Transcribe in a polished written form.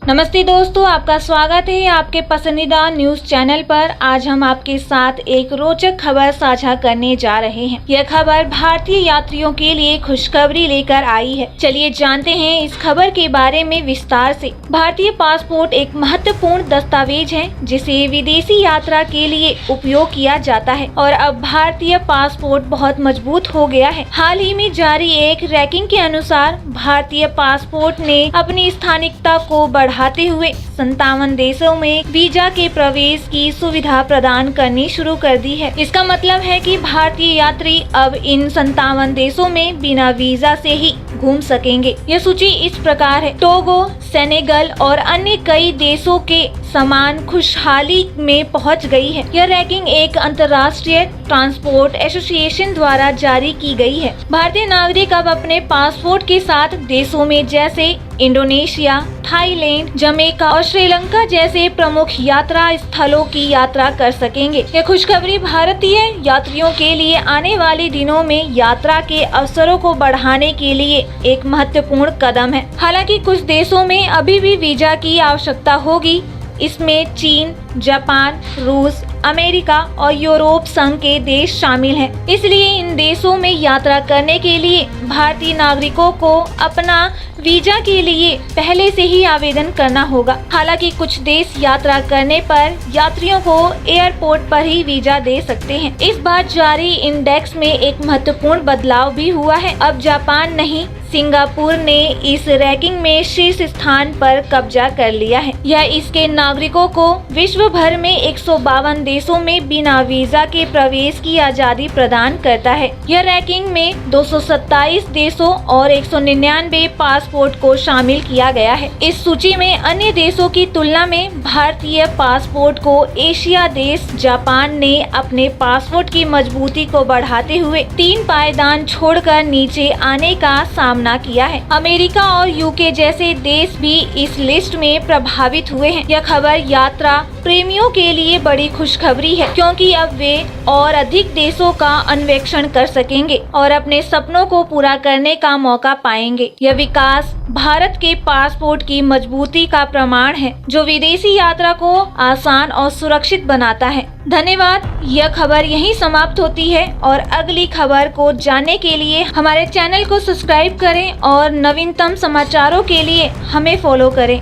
नमस्ते दोस्तों, आपका स्वागत है आपके पसंदीदा न्यूज चैनल पर। आज हम आपके साथ एक रोचक खबर साझा करने जा रहे हैं। यह खबर भारतीय यात्रियों के लिए खुशखबरी लेकर आई है। चलिए जानते हैं इस खबर के बारे में विस्तार से। भारतीय पासपोर्ट एक महत्वपूर्ण दस्तावेज है जिसे विदेशी यात्रा के लिए उपयोग किया जाता है और अब भारतीय पासपोर्ट बहुत मजबूत हो गया है। हाल ही में जारी एक रैंकिंग के अनुसार भारतीय पासपोर्ट ने अपनी स्थानिकता को बढ़ाते हुए 57 देशों में वीजा के प्रवेश की सुविधा प्रदान करनी शुरू कर दी है। इसका मतलब है कि भारतीय यात्री अब इन 57 देशों में बिना वीजा से ही घूम सकेंगे। यह सूची इस प्रकार है: टोगो, सेनेगल और अन्य कई देशों के समान खुशहाली में पहुंच गई है। यह रैंकिंग एक अंतर्राष्ट्रीय ट्रांसपोर्ट एसोसिएशन द्वारा जारी की गई है। भारतीय नागरिक अब अपने पासपोर्ट के साथ देशों में जैसे इंडोनेशिया, थाईलैंड, जमैका और श्रीलंका जैसे प्रमुख यात्रा स्थलों की यात्रा कर सकेंगे। यह खुशखबरी भारतीय यात्रियों के लिए आने वाले दिनों में यात्रा के अवसरों को बढ़ाने के लिए एक महत्वपूर्ण कदम है। हालांकि कुछ देशों में अभी भी वीजा की आवश्यकता होगी। इसमें चीन, जापान, रूस, अमेरिका और यूरोप संघ के देश शामिल हैं। इसलिए इन देशों में यात्रा करने के लिए भारतीय नागरिकों को अपना वीजा के लिए पहले से ही आवेदन करना होगा। हालांकि कुछ देश यात्रा करने पर यात्रियों को एयरपोर्ट पर ही वीजा दे सकते हैं। इस बार जारी इंडेक्स में एक महत्वपूर्ण बदलाव भी हुआ है। अब जापान नहीं, सिंगापुर ने इस रैंकिंग में शीर्ष स्थान पर कब्जा कर लिया है। यह इसके नागरिकों को विश्व भर में 152 देशों में बिना वीजा के प्रवेश की आजादी प्रदान करता है। यह रैंकिंग में 227 देशों और 199 पासपोर्ट को शामिल किया गया है। इस सूची में अन्य देशों की तुलना में भारतीय पासपोर्ट को एशिया देश जापान ने अपने पासपोर्ट की मजबूती को बढ़ाते हुए 3 पायदान छोड़कर नीचे आने का सामना किया है। अमेरिका और यूके जैसे देश भी इस लिस्ट में प्रभावित हुए हैं। यह खबर यात्रा प्रेमियों के लिए बड़ी खुशखबरी है, क्योंकि अब वे और अधिक देशों का अन्वेषण कर सकेंगे और अपने सपनों को पूरा करने का मौका पाएंगे। यह विकास भारत के पासपोर्ट की मजबूती का प्रमाण है, जो विदेशी यात्रा को आसान और सुरक्षित बनाता है। धन्यवाद। यह खबर यहीं समाप्त होती है और अगली खबर को जानने के लिए हमारे चैनल को सब्सक्राइब करें और नवीनतम समाचारों के लिए हमें फॉलो करें।